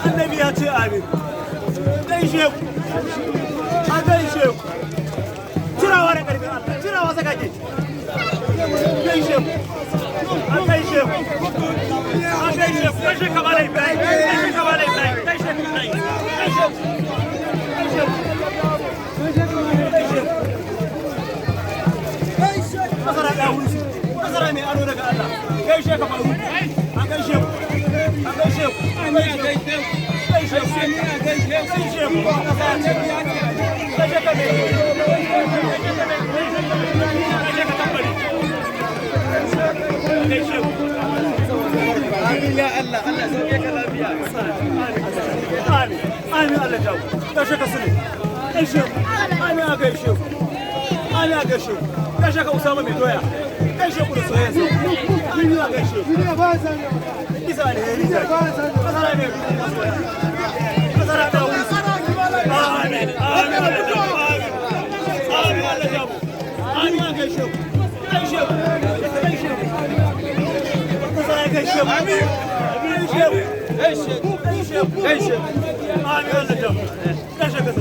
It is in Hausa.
annabi ya ce amin gaishe ku a gaishe ku cirawa da karfin Allah cirawa saka ke gaishe ku a gaishe ku a gaishe ku gaishe ka malai bai gaishe ka malai bai gaishe ku bai gaishe ku gaishe ku masara da wuri masara mai ado daga Allah gaishe ka faru a gaishe ku a gaishe ku a gaishe ku gaishe ku gaishe ku gaishe ka mai gaishe ka tambari gaishe ku amin ya Allah Allah sauke ka lafiya amin amin Allah jawo gaishe ka sune gaishe ku amin a gaishe ku amin a gaishe ku gaishe ka Usama mai doya gaishe ku da soyayya amin a gaishe ku isa alheri masara mai masara da wuri amin amin Allah jawo amin Allah jawo amin a gaishe ku gaishe ku gaishe ku masara gaishe ku amin gaishe ku gaishe ku gaishe ku amin Allah jawo gaishe ka